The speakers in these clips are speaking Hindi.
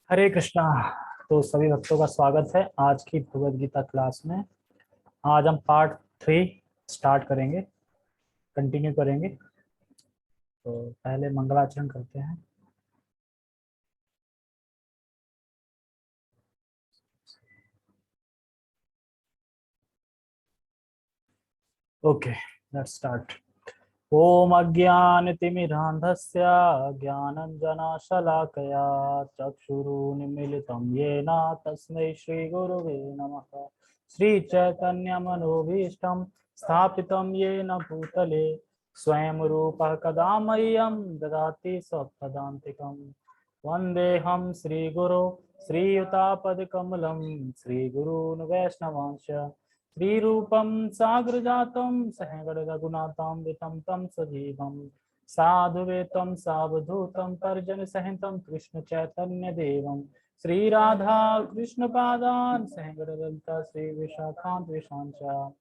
हरे कृष्णा। तो सभी भक्तों का स्वागत है आज की भगवद गीता क्लास में। आज हम पार्ट 3 स्टार्ट करेंगे, कंटिन्यू करेंगे। तो पहले मंगलाचरण करते हैं। Okay, let's start. ओम अज्ञानतिमिरान्धस्य ज्ञानञ्जनशलाकया चक्षुरुन्मीलितं येन तस्मै श्रीगुरुवे नमः। श्रीचैतन्यमनोभीष्टं स्थापितं येन भूतले स्वयं रूपः कदा मह्यं ददाति स्वपदान्तिकम्। वन्देऽहं श्रीगुरो श्रीयुतापदकमलं श्रीगुरून् वैष्णवांश्च श्रीरूपं साग्रजातं सहगणरघुनाथान्वितं तं सजीवं साधुवेतं सावधूतं परिजनसहितं कृष्णचैतन्यदेवं श्रीराधा कृष्णपादान् सहगणललिता श्रीविशाखान्विषां च।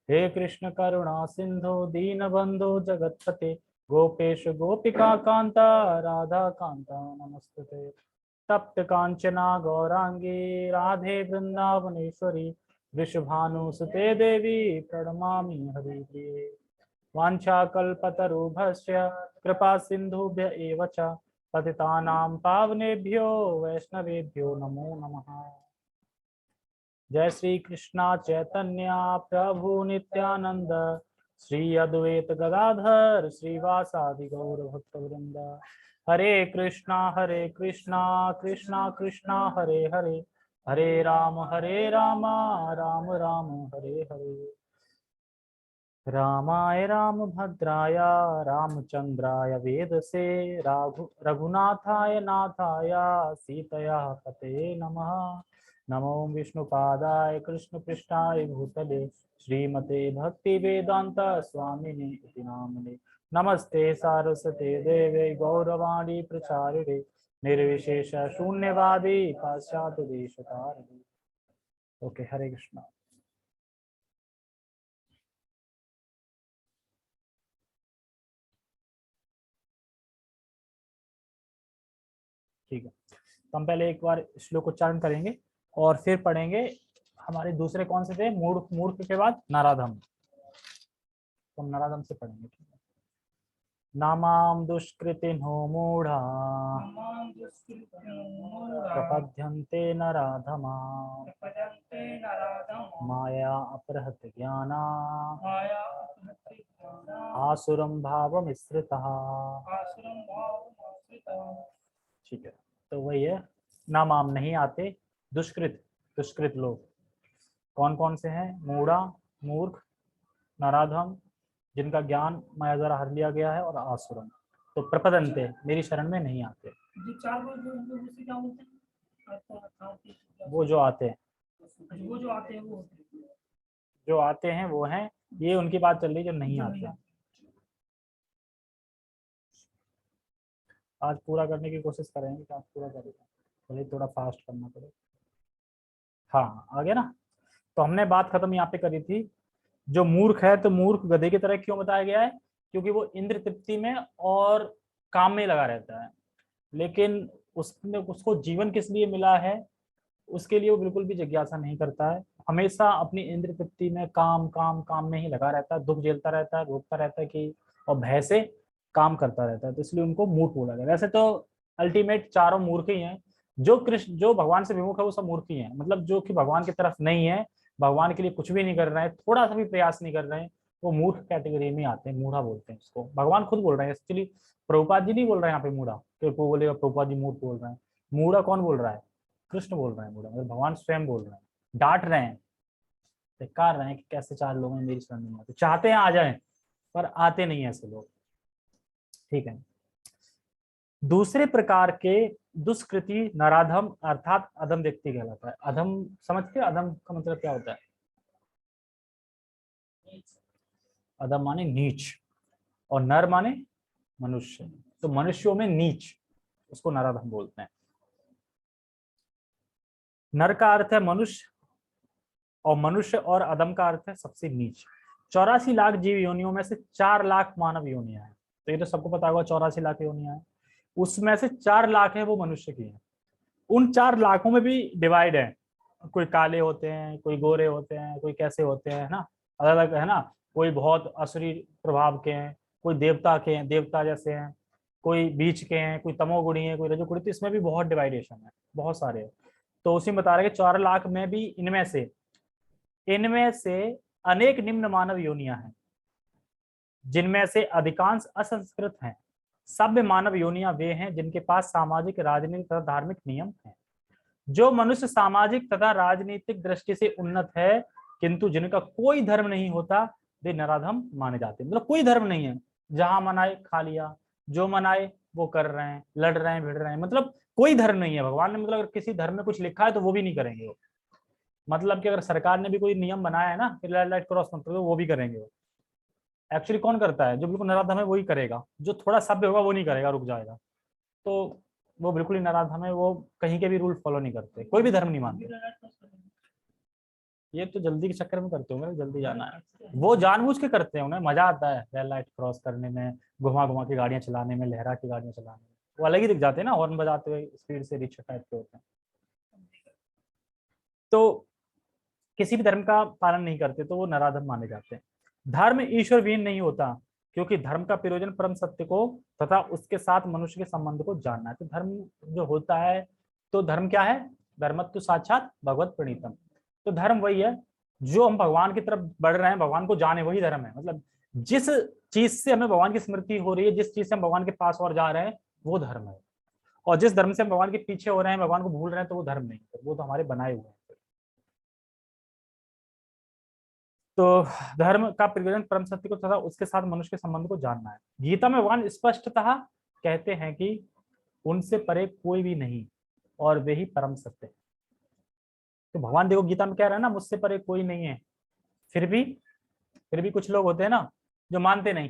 हे कृष्ण करुणा सिंधु दीनबंधु जगत्पते गोपेश गोपिका कांता राधा कांता नमस्तुते। तप्त कांचना गौरांगी राधे वृंदावनेश्वरी वृषभानुसुते देवी प्रणमामि हरिप्रिये। वाञ्छाकल्पतरुभ्यश्च कृपा सिन्धुभ्य एव च पतितानां पावनेभ्यो वैष्णवेभ्यो नमो नमः। जय श्री कृष्णा चैतन्य प्रभु नित्यानंद श्री अद्वैत गदाधर श्रीवासादि गौर भक्तवृंद। हरे कृष्णा कृष्णा कृष्णा हरे हरे, हरे राम राम राम हरे हरे। रामाय रामभद्राय रामचंद्राय वेदसे रघुनाथाय नाथाय सीतया पते नमः। नमो विष्णुपादाय कृष्णपृष्ठाय भूतले श्रीमते भक्ति वेदांत स्वामिने इति नामने। नमस्ते सारस्वते देवे गौरवाणी प्रचारिणे निर्विशेष शून्यवादी पाश्चात्य देशतारिणे। ओके, हरे कृष्णा। ठीक है, तो हम पहले एक बार श्लोक उच्चारण करेंगे और फिर पढ़ेंगे। हमारे दूसरे कौन से थे? मूर्ख, मूर्ख के बाद नराधम। तो हम नराधम से पढ़ेंगे। ठीक है। नामाम दुष्कृतिनो मूढ़ा प्रपद्यन्ते नराधमा माया अपहृत ज्ञाना आसुरं भावमिश्रितः। ठीक है, तो वही है। नामाम नहीं आते, दुष्कृत दुष्कृत लोग कौन कौन से हैं? मूढ़ा मूर्ख, नराधम जिनका ज्ञान माया द्वारा हर लिया गया है, और आसुरम। तो प्रपदंते मेरी शरण में नहीं आते। वो जो आते हैं, जो आते हैं वो हैं, ये उनकी बात चल रही जो नहीं आते। आज पूरा करने की कोशिश करेंगे कि आज पूरा करेंगे, भले थोड़ा फास्ट करना पड़े। हाँ, आ गया ना। तो हमने बात खत्म यहाँ पे करी थी। जो मूर्ख है, तो मूर्ख गधे की तरह क्यों बताया गया है? क्योंकि वो इंद्र तृप्ति में और काम में लगा रहता है, लेकिन उसने उसको जीवन किस लिए मिला है उसके लिए वो बिल्कुल भी जिज्ञासा नहीं करता है। हमेशा अपनी इंद्र तृप्ति में काम काम काम में ही लगा रहता है, दुख झेलता रहता है, रोकता रहता है कि, और भय से काम करता रहता है। तो इसलिए उनको मूर्ख बोला गया। वैसे तो अल्टीमेट चारों मूर्ख ही हैं। जो कृष्ण, जो भगवान से विमुख है, वो सब मूर्ख ही हैं। मतलब जो कि भगवान की तरफ नहीं है, भगवान के लिए कुछ भी नहीं कर रहे हैं, थोड़ा सा भी प्रयास नहीं कर रहे हैं, वो मूर्ख कैटेगरी में आते हैं। मूढ़ा बोलते हैं उसको, भगवान खुद बोल रहे हैं। एक्चुअली प्रभुपाद जी नहीं बोल रहे हैं यहाँ पे मूढ़ा, कि बोलेगा प्रभुपाद जी मूर्ख बोल रहे हैं। मूढ़ा कौन बोल रहा है? कृष्ण बोल रहे हैं मूढ़ा, मतलब भगवान स्वयं बोल रहे हैं, डांट रहे हैं, धिक्कार रहे हैं कि कैसे चार लोग हैं मेरी शरण में आते, चाहते हैं आ जाएं पर आते नहीं है ऐसे लोग। ठीक है। दूसरे प्रकार के दुष्कृति नराधम अर्थात अधम व्यक्ति कहलाता है। अधम समझते हैं? अधम का मतलब क्या होता है? अधम माने नीच, और नर माने मनुष्य। तो मनुष्यों में नीच, उसको नराधम बोलते हैं। नर का अर्थ है मनुष्य, और मनुष्य और अधम का अर्थ है सबसे नीच। 84 लाख जीव योनियों में से 4 लाख मानव योनियां हैं। तो ये तो सबको पता होगा 84 लाख योनियां हैं, उसमें से 4 लाख है वो मनुष्य की है। उन 4 लाखों में भी डिवाइड है, कोई काले होते हैं, कोई गोरे होते हैं, कोई कैसे होते हैं, है ना, अलग अलग है ना, कोई बहुत असुरी प्रभाव के हैं, कोई देवता के हैं, देवता जैसे हैं, कोई बीच के हैं, कोई तमोगुणी है, कोई रजोगुणी, तो इसमें भी बहुत डिवाइडेशन है, बहुत सारे हैं। तो उसी में बता रहे कि 4 लाख में भी इनमें से अनेक निम्न मानव योनियां हैं, जिनमें से अधिकांश असंस्कृत हैं। सभ्य मानव योनियां वे हैं जिनके पास सामाजिक, राजनीतिक तथा धार्मिक नियम हैं। जो मनुष्य सामाजिक तथा राजनीतिक दृष्टि से उन्नत है, किंतु जिनका कोई धर्म नहीं होता, वे नराधम माने जाते हैं। मतलब कोई धर्म नहीं है, जहां मनाए खा लिया, जो मनाए वो कर रहे हैं, लड़ रहे हैं, भिड़ रहे हैं, मतलब कोई धर्म नहीं है। भगवान ने मतलब अगर किसी धर्म में कुछ लिखा है तो वो भी नहीं करेंगे वो। मतलब कि अगर सरकार ने भी कोई नियम बनाया है ना कि रेड लाइट क्रॉस मत करो, वो भी करेंगे वो। एक्चुअली कौन करता है? जो बिल्कुल नराधम है वही करेगा, जो थोड़ा सभ्य होगा वो नहीं करेगा, रुक जाएगा। तो वो बिल्कुल ही नराधम है, वो कहीं के भी रूल फॉलो नहीं करते, कोई भी धर्म नहीं मानते। ये तो जल्दी के चक्कर में करते होंगे, जल्दी जाना है, वो जानबूझ के करते हैं, उन्हें मजा आता है रेड लाइट क्रॉस करने में, घुमा घुमा के गाड़ियां चलाने में, लहरा की गाड़ियां चलाने में, वो अलग ही दिख जाते हैं ना, हॉर्न बजाते हुए स्पीड से, रिक्शा टाइप के होते हैं। तो किसी भी धर्म का पालन नहीं करते तो वो नराधम माने जाते हैं। धर्म ईश्वर विहीन नहीं होता, क्योंकि धर्म का प्रयोजन परम सत्य को तथा उसके साथ मनुष्य के संबंध को जानना है। तो धर्म जो होता है, तो धर्म क्या है? धर्मत्व साक्षात भगवत प्रणीतम। तो धर्म वही है जो हम भगवान की तरफ बढ़ रहे हैं, भगवान को जाने, वही धर्म है। मतलब जिस चीज से हमें भगवान की स्मृति हो रही है, जिस चीज से हम भगवान के पास और जा रहे हैं, वो धर्म है। और जिस धर्म से हम भगवान के पीछे हो रहे हैं, भगवान को भूल रहे हैं, तो वो धर्म नहीं है, वो तो हमारे बनाए हुए हैं। तो धर्म का प्रयोजन परम सत्य को तथा उसके साथ मनुष्य के संबंध को जानना है। गीता में भगवान स्पष्टतः कहते हैं कि उनसे परे कोई भी नहीं और वे ही परम सत्य है। तो भगवान देखो गीता में कह रहे हैं ना, मुझसे परे कोई नहीं है। फिर भी कुछ लोग होते हैं ना जो मानते नहीं,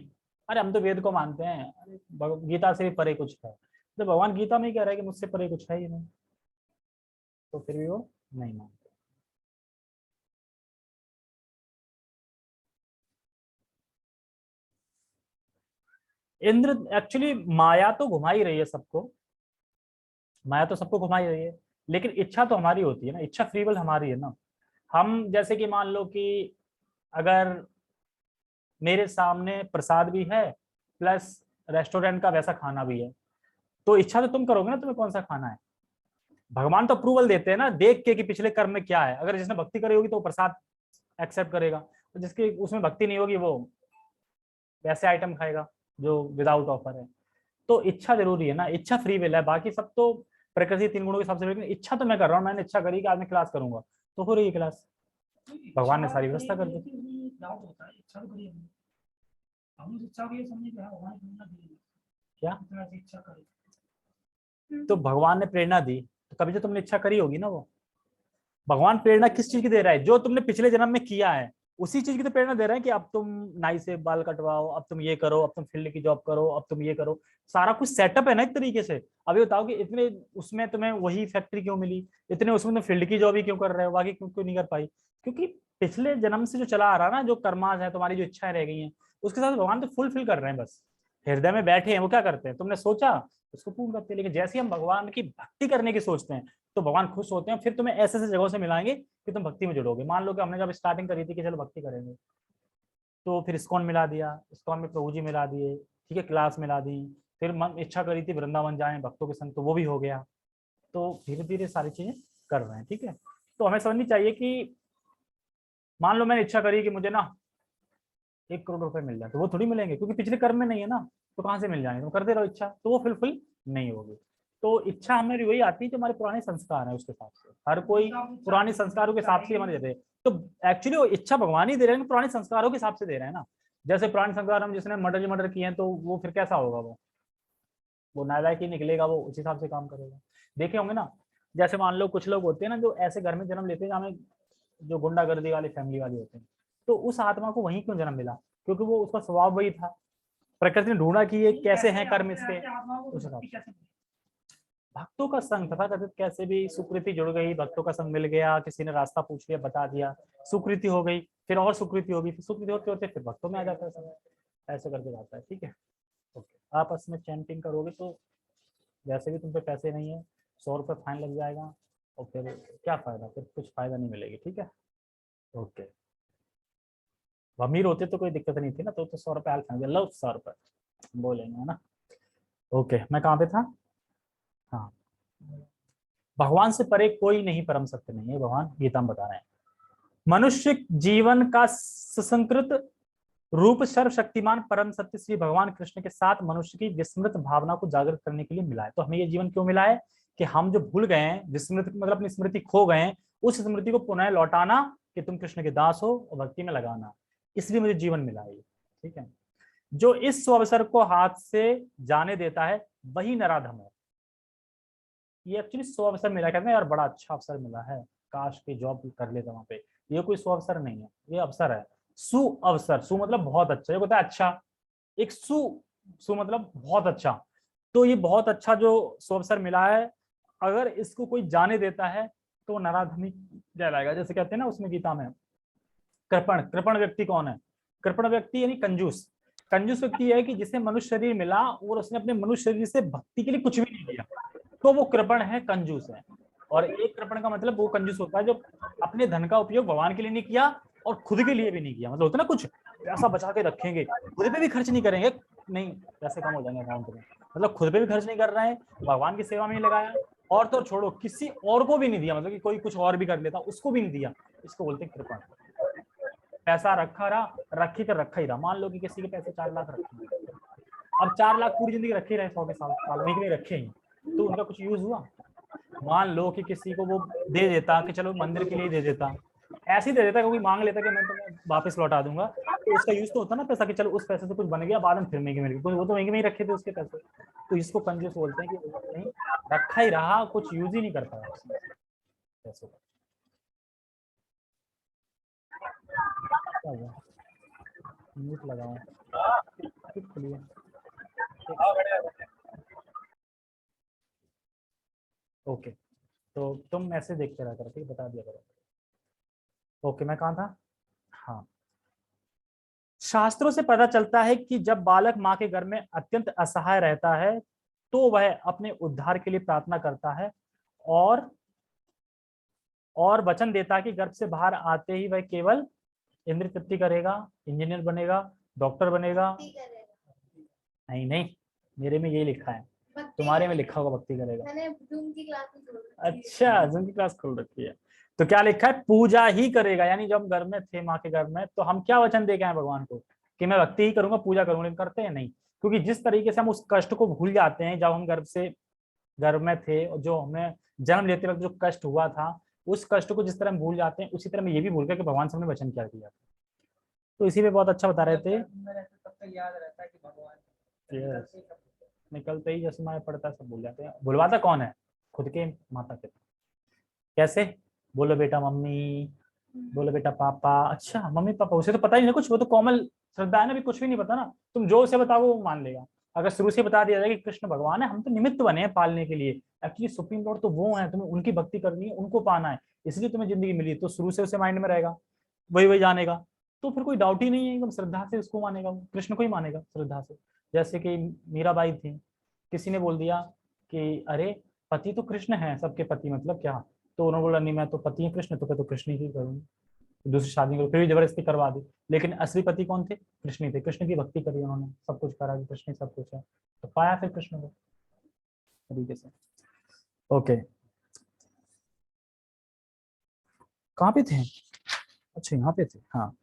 अरे हम तो वेद को मानते हैं, अरे गीता से भी परे कुछ है। तो भगवान गीता में ही कह रहा है कि मुझसे परे कुछ है ही नहीं, तो फिर भी वो नहीं मानते। इंद्र एक्चुअली माया तो घुमा ही रही है सबको, माया तो सबको घुमा ही रही है, लेकिन इच्छा तो हमारी होती है ना, इच्छा फ्री विल हमारी है ना। हम जैसे कि मान लो कि अगर मेरे सामने प्रसाद भी है प्लस रेस्टोरेंट का वैसा खाना भी है, तो इच्छा तो तुम करोगे ना तुम्हें कौन सा खाना है। भगवान तो अप्रूवल देते हैं ना देख के कि पिछले कर्म में क्या है। अगर जिसने भक्ति करी होगी तो वो प्रसाद एक्सेप्ट करेगा, तो जिसकी उसमें भक्ति नहीं होगी वो वैसे आइटम खाएगा जो विदाउट ऑफर है। तो इच्छा जरूरी है ना, इच्छा फ्री विल है, बाकी सब तो प्रकृति 3 गुणों के हिसाब से। लेकिन इच्छा तो मैं कर रहा हूँ, मैंने इच्छा करी कि आज मैं क्लास करूंगा, तो हो रही है क्लास, भगवान ने सारी व्यवस्था कर दी। क्या? तो भगवान ने प्रेरणा दी, तो कभी तो तुमने इच्छा करी होगी ना। वो भगवान प्रेरणा किस चीज की दे रहा है? जो तुमने पिछले जन्म में किया है उसी चीज की तो प्रेरणा दे रहा है कि अब तुम नाई से बाल कटवाओ, अब तुम ये करो, अब तुम फील्ड की जॉब करो, अब तुम ये करो। सारा कुछ सेटअप है ना एक तरीके से। अभी बताओ कि इतने उसमें तुम्हें वही फैक्ट्री क्यों मिली, इतने उसमें तुम फील्ड की जॉब ही क्यों कर रहे हो, बाकी क्यों क्यों नहीं कर पाई? क्योंकि पिछले जन्म से जो चला आ रहा है ना, जो कर्माज है, तुम्हारी जो इच्छाएं रह गई हैं, उसके साथ भगवान तो फुलफिल कर रहे हैं। बस हृदय में बैठे हैं, वो क्या करते हैं, तुमने सोचा उसको पूर्ण करते हैं। लेकिन जैसे ही हम भगवान की भक्ति करने की सोचते हैं तो भगवान खुश होते हैं, फिर तुम्हें ऐसे ऐसे जगहों से मिलाएंगे कि तुम भक्ति में जुड़ोगे। मान लो कि हमने जब स्टार्टिंग करी थी कि चलो भक्ति करेंगे, तो फिर इस्कॉन मिला दिया, इस्कॉन में प्रभु जी मिला दिए, ठीक है, क्लास मिला दी। फिर मन इच्छा करी थी वृंदावन जाएं भक्तों के संग, तो वो भी हो गया। तो धीरे धीरे सारी चीजें कर रहे हैं, ठीक है। तो हमें समझनी चाहिए कि मान लो मैंने इच्छा करी कि मुझे ना 1 करोड़ रुपए मिल जाए, तो वो थोड़ी मिलेंगे, क्योंकि पिछले कर्म में नहीं है ना। तो कहाँ से मिल जाएंगे? तुम करते रहो इच्छा, तो वो फुलफिल नहीं होगी। तो इच्छा हमें वही आती है जो हमारे पुराने संस्कार है उसके हिसाब से। हर कोई पुराने संस्कारों के हिसाब से हमारे देते हैं। तो एक्चुअली वो इच्छा भगवान ही दे रहे हैं, पुराने संस्कारों के हिसाब से दे रहे हैं ना। जैसे पुराने संस्कार हम जिसने मर्डर मर्डर किए हैं, तो वो फिर कैसा होगा? वो नालायक ही निकलेगा, वो उस हिसाब से काम करेगा। देखे होंगे ना, जैसे मान लो कुछ लोग होते हैं ना जो ऐसे घर में जन्म लेते हैं जहाँ में जो गुंडागर्दी वाली फैमिली वाले होते हैं, तो उस आत्मा को वहीं क्यों जन्म मिला? क्योंकि वो उसका स्वभाव वही था। प्रकृति ने ढूंढा कि ये कैसे हैं कर्म इसके, उस हिसाब से। भक्तों का संग तथा कथित कैसे भी सुकृति जुड़ गई, भक्तों का संग मिल गया, किसी ने रास्ता पूछ लिया बता दिया, सुकृति हो गई, फिर और सुकृति होगी, फिर सुकृति होते होते फिर भक्तों में आ जाता है सब, ऐसे करके जाता है, ठीक है। ओके, आपस में चैंटिंग करोगे तो वैसे भी तुम पे पैसे नहीं है, 100 रुपये फाइन लग जाएगा और फिर क्या फायदा, फिर कुछ फायदा नहीं मिलेगी, ठीक है। ओके, अमीर होते तो कोई दिक्कत नहीं थी ना, तो 100 रुपये हाल फाइन, लो 100 रुपये बोलेंगे, है ना। ओके, मैं कहाँ पे था। हाँ, भगवान से परे कोई नहीं, परम सत्य नहीं है, भगवान गीता में बता रहे हैं। मनुष्य जीवन का सुसंकृत रूप सर्वशक्तिमान परम सत्य श्री भगवान कृष्ण के साथ मनुष्य की विस्मृत भावना को जागृत करने के लिए मिला है। तो हमें ये जीवन क्यों मिला है कि हम जो भूल गए हैं, विस्मृत मतलब अपनी स्मृति खो गए हैं, उस स्मृति को पुनः लौटाना कि तुम कृष्ण के दास हो और भक्ति में लगाना, इसलिए मुझे जीवन मिला है, ठीक है। जो इस अवसर को हाथ से जाने देता है वही नराधम है। ये एक्चुअली अवसर मिला, कहते हैं यार बड़ा अच्छा अवसर मिला है, काश के जॉब कर लेता वहां पे। ये कोई अवसर नहीं है, ये अवसर है, सु अवसर। सु मतलब बहुत अच्छा, ये होता है अच्छा, एक सु मतलब बहुत अच्छा। तो ये बहुत अच्छा जो अवसर मिला है, अगर इसको कोई जाने देता है तो नराधमी कहलाएगा। जैसे कहते हैं ना उसमें गीता में, कृपण, कृपण व्यक्ति कौन है। कृपण व्यक्ति यानी कंजूस। कंजूस व्यक्ति है कि जिसे मनुष्य शरीर मिला और उसने अपने मनुष्य शरीर से भक्ति के लिए कुछ भी नहीं दिया, तो वो कृपण है, कंजूस है। और एक कृपण का मतलब वो कंजूस होता है जो अपने धन का उपयोग भगवान के लिए नहीं किया और खुद के लिए भी नहीं किया। मतलब होता है ना, कुछ पैसा बचा के रखेंगे, खुद पे भी खर्च नहीं करेंगे, नहीं पैसे कम हो जाएंगे अकाउंट में, मतलब खुद पे भी खर्च नहीं कर रहे हैं, भगवान की सेवा में नहीं लगाया, और तो छोड़ो किसी और को भी नहीं दिया, मतलब कि कोई कुछ और भी कर लेता उसको भी नहीं दिया, इसको बोलते हैं कृपण। पैसा रखा रहा, रखी कर रखा ही रहा। मान लो कि किसी के पैसे 4 लाख रखे, अब 4 लाख पूरी जिंदगी रखे रहे, 100 के साल नहीं नहीं रखे ही, तो उनका कुछ यूज हुआ। मान लो कि किसी को वो दे देता कि चलो मंदिर के लिए दे देता, ऐसे ही दे देता, क्योंकि मांग लेता कि मैं तुम्हें वापस लौटा दूंगा, तो उसका यूज तो होता ना पैसा, कि चलो उस पैसे से कुछ बन गया, बाद में फिर महंगे मिल गए, वो तो महंगे में ही रखे थे उसके पैसे। तो इसको कंजूस बोलते हैं कि नहीं रखा ही रहा, कुछ यूज ही नहीं कर पाया पैसों का। म्यूट लगाओ, ओके, तो तुम मैसेज देखते रहा करो, ठीक, बता दिया करो। ओके, मैं कहाँ था। हाँ, शास्त्रों से पता चलता है कि जब बालक माँ के घर में अत्यंत असहाय रहता है तो वह अपने उद्धार के लिए प्रार्थना करता है और और वचन देता है कि गर्भ से बाहर आते ही वह केवल इंद्र तृप्ति करेगा, इंजीनियर बनेगा, डॉक्टर बनेगा। नहीं नहीं, मेरे में यही लिखा है, तुम्हारे में लिखा होगा भक्ति करेगा। मैंने जूम की क्लास में खोल रखी है। अच्छा, जूम की क्लास खोल रखी है। तो क्या लिखा है, पूजा ही करेगा। यानी जब हम घर में थे माँ के घर में, तो हम क्या वचन दे के आए भगवान को कि मैं भक्ति ही करूंगा, पूजा करूंगा, लेकिन करते हैं नहीं। क्योंकि जिस तरीके से हम उस कष्ट को भूल जाते हैं जब हम गर्भ में थे, और जो हमें जन्म लेते वक्त जो कष्ट हुआ था, उस कष्ट को जिस तरह हम भूल जाते हैं, उसी तरह मैं ये भी भूल गया कि भगवान से हमने वचन क्या किया। तो इसी पे बहुत अच्छा बता रहे थे। याद रहता है कि भगवान निकलते ही जैसे मैं पढ़ता सब भूल जाते हैं। भुलवाता कौन है, खुद के माता पिता। कैसे, बोलो बेटा मम्मी, बोलो बेटा पापा। अच्छा मम्मी पापा, उसे तो पता ही नहीं कुछ, वो तो कोमल श्रद्धा है ना, भी कुछ भी नहीं पता ना, तुम जो उसे बताओ वो मान लेगा। अगर शुरू से बता दिया जाए कि कृष्ण भगवान है, हम तो निमित्त बने हैं पालने के लिए, एक्चुअली सुप्रीम लॉर्ड तो वो है, तुम्हें उनकी भक्ति करनी है, उनको पाना है, इसलिए तुम्हें जिंदगी मिली, तो शुरू से उसे माइंड में रहेगा, वही वही जानेगा। तो फिर कोई डाउट ही नहीं है, एकदम श्रद्धा से उसको मानेगा, वो कृष्ण को ही मानेगा श्रद्धा से। जैसे कि मीराबाई थी, किसी ने बोल दिया कि अरे पति तो कृष्ण है, सबके पति मतलब क्या, तो उन्होंने बोला नहीं मैं तो पति है कृष्ण, तो कृष्ण ही करूंगी, दूसरी शादी करो, फिर भी जबरदस्ती करवा दी। लेकिन असली पति कौन थे, कृष्ण ही थे, कृष्ण की भक्ति करी उन्होंने, सब कुछ करा कि कृष्ण ही सब कुछ है, तो पाया फिर कृष्ण को तरीके से। ओके, कहाँ पे थे, अच्छा यहाँ पे थे, हाँ।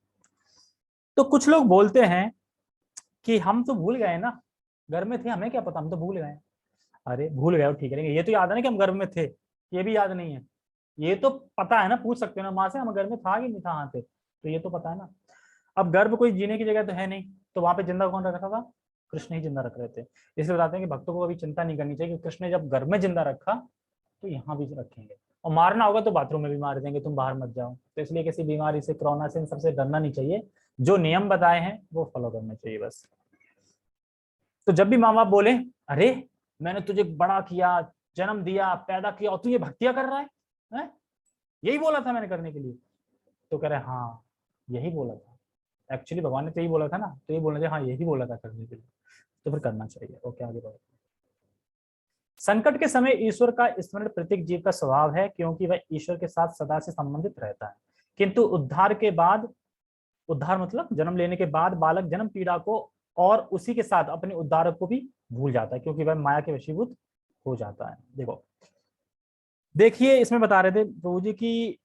तो कुछ लोग बोलते हैं कि हम तो भूल गए ना, घर में थे, हमें क्या पता, हम तो भूल गए। अरे भूल गए हो ठीक है, लेकिन ये तो याद है ना कि हम गर्भ में थे, ये भी याद नहीं है। ये तो पता है ना, पूछ सकते हो ना माँ से, हम घर में था कि नहीं था, हाँ थे, तो ये तो पता है ना। अब गर्भ कोई जीने की जगह तो है नहीं, तो वहां पे जिंदा कौन रखा था, कृष्ण ही जिंदा रख रहे थे। इसलिए बताते हैं कि भक्तों को कभी चिंता नहीं करनी चाहिए कि कृष्ण ने जब घर में जिंदा रखा तो यहाँ भी रखेंगे, और मारना होगा तो बाथरूम में भी मार देंगे, तुम बाहर मत जाओ। तो इसलिए किसी बीमारी से, कोरोना से, इन सबसे डरना नहीं चाहिए, जो नियम बताए हैं वो फॉलो करने चाहिए बस। तो जब भी माँ बाप बोले अरे मैंने तुझे बड़ा किया, जन्म दिया, पैदा किया, और तू ये भक्तियां कर रहा है? यही बोला था मैंने करने के लिए, तो कह रहे हाँ यही बोला था, एक्चुअली भगवान ने तो यही बोला था ना, तो ये बोलना चाहिए हाँ यही बोला था करने के लिए, तो फिर करना चाहिए। ओके, आगे बढ़ो। संकट के समय ईश्वर का स्मरण प्रत्येक जीव का स्वभाव है, क्योंकि वह ईश्वर के साथ सदा से संबंधित रहता है। किंतु उद्धार के बाद, उद्धार मतलब जन्म लेने के बाद बालक जन्म पीड़ा को और उसी के साथ अपने उद्धारक को भी भूल जाता है, क्योंकि वह माया के वशीभूत हो जाता है। देखो देखिए इसमें बता रहे थे प्रभु जी की